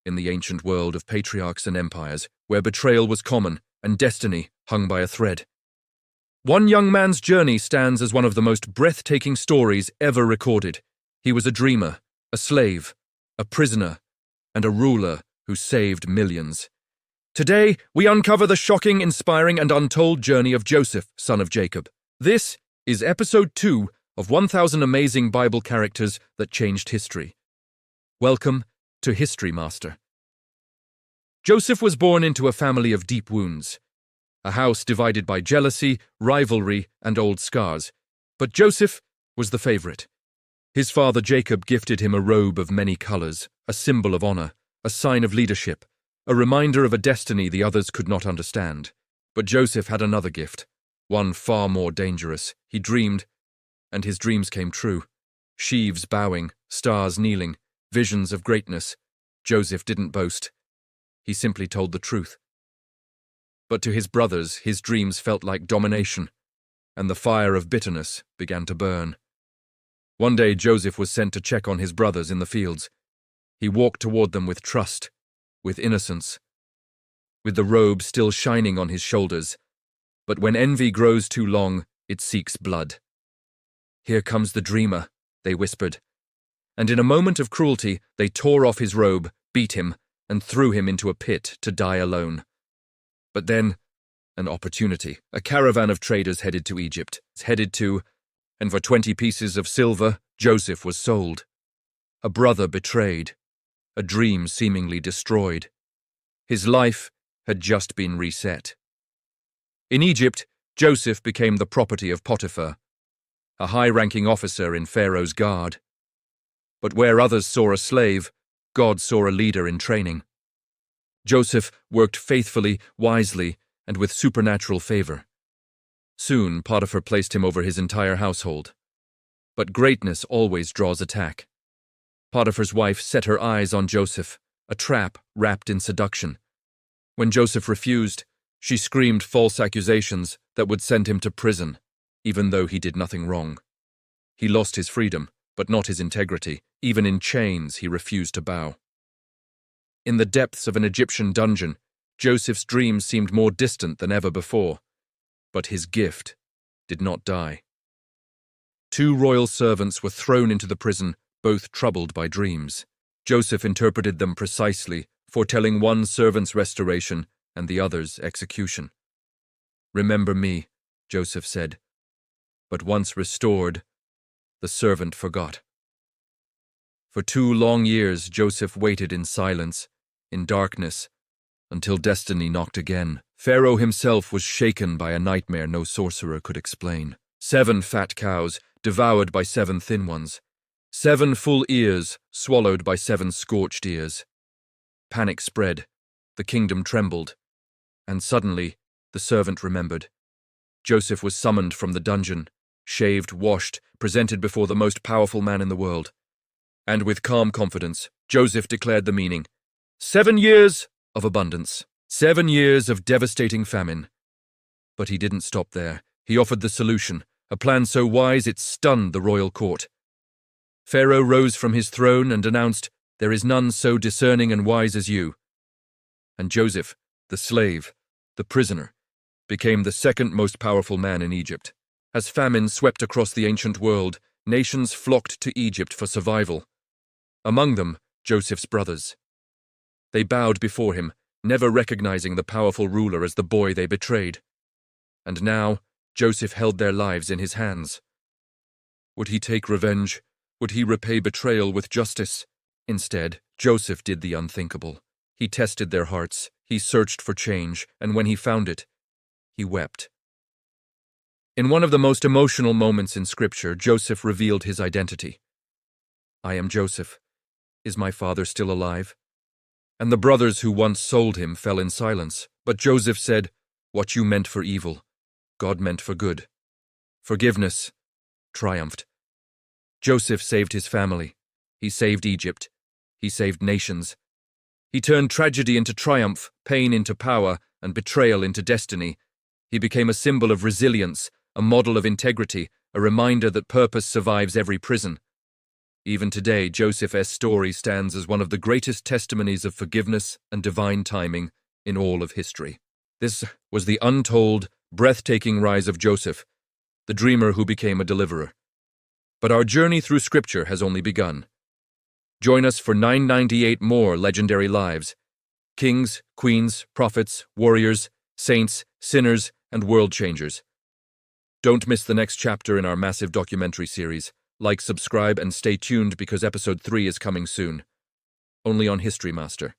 in the ancient world of patriarchs and empires, where betrayal was common and destiny hung by a thread. One young man's journey stands as one of the most breathtaking stories ever recorded. He was a dreamer, a slave, a prisoner, and a ruler who saved millions. Today, we uncover the shocking, inspiring, and untold journey of Joseph, son of Jacob. This is episode 2 of 1000 Amazing Bible Characters That Changed History. Welcome to History Master. Joseph was born into a family of deep wounds, a house divided by jealousy, rivalry, and old scars. But Joseph was the favorite. His father Jacob gifted him a robe of many colors, a symbol of honor, a sign of leadership, a reminder of a destiny the others could not understand. But Joseph had another gift, one far more dangerous. He dreamed, and his dreams came true. Sheaves bowing, stars kneeling, visions of greatness. Joseph didn't boast. He simply told the truth. But to his brothers, his dreams felt like domination, and the fire of bitterness began to burn. One day Joseph was sent to check on his brothers in the fields. He walked toward them with trust, with innocence, with the robe still shining on his shoulders. But when envy grows too long, it seeks blood. "Here comes the dreamer," they whispered. And in a moment of cruelty, they tore off his robe, beat him, and threw him into a pit to die alone. But then, an opportunity. A caravan of traders headed to Egypt, and for 20 pieces of silver, Joseph was sold. A brother betrayed, a dream seemingly destroyed. His life had just been reset. In Egypt, Joseph became the property of Potiphar, a high-ranking officer in Pharaoh's guard. But where others saw a slave, God saw a leader in training. Joseph worked faithfully, wisely, and with supernatural favor. Soon, Potiphar placed him over his entire household. But greatness always draws attack. Potiphar's wife set her eyes on Joseph, a trap wrapped in seduction. When Joseph refused, she screamed false accusations that would send him to prison, even though he did nothing wrong. He lost his freedom, but not his integrity. Even in chains, he refused to bow. In the depths of an Egyptian dungeon, Joseph's dreams seemed more distant than ever before. But his gift did not die. 2 royal servants were thrown into the prison, both troubled by dreams. Joseph interpreted them precisely, foretelling one servant's restoration and the other's execution. "Remember me," Joseph said. But once restored, the servant forgot. For 2 long years, Joseph waited in silence, in darkness, until destiny knocked again. Pharaoh himself was shaken by a nightmare no sorcerer could explain. 7 fat cows, devoured by 7 thin ones. 7 full ears, swallowed by 7 scorched ears. Panic spread, the kingdom trembled, and suddenly the servant remembered. Joseph was summoned from the dungeon, shaved, washed, presented before the most powerful man in the world. And with calm confidence, Joseph declared the meaning: 7 years of abundance, 7 years of devastating famine. But he didn't stop there. He offered the solution, a plan so wise it stunned the royal court. Pharaoh rose from his throne and announced, "There is none so discerning and wise as you." And Joseph, the slave, the prisoner, became the second most powerful man in Egypt. As famine swept across the ancient world, nations flocked to Egypt for survival. Among them, Joseph's brothers. They bowed before him, never recognizing the powerful ruler as the boy they betrayed. And now, Joseph held their lives in his hands. Would he take revenge? Would he repay betrayal with justice? Instead, Joseph did the unthinkable. He tested their hearts, he searched for change, and when he found it, he wept. In one of the most emotional moments in Scripture, Joseph revealed his identity. "I am Joseph. Is my father still alive?" And the brothers who once sold him fell in silence. But Joseph said, "What you meant for evil, God meant for good." Forgiveness triumphed. Joseph saved his family. He saved Egypt. He saved nations. He turned tragedy into triumph, pain into power, and betrayal into destiny. He became a symbol of resilience, a model of integrity, a reminder that purpose survives every prison. Even today, Joseph's story stands as one of the greatest testimonies of forgiveness and divine timing in all of history. This was the untold, breathtaking rise of Joseph, the dreamer who became a deliverer. But our journey through Scripture has only begun. Join us for 998 more legendary lives. Kings, queens, prophets, warriors, saints, sinners, and world changers. Don't miss the next chapter in our massive documentary series. Like, subscribe, and stay tuned because episode 3 is coming soon. Only on History Master.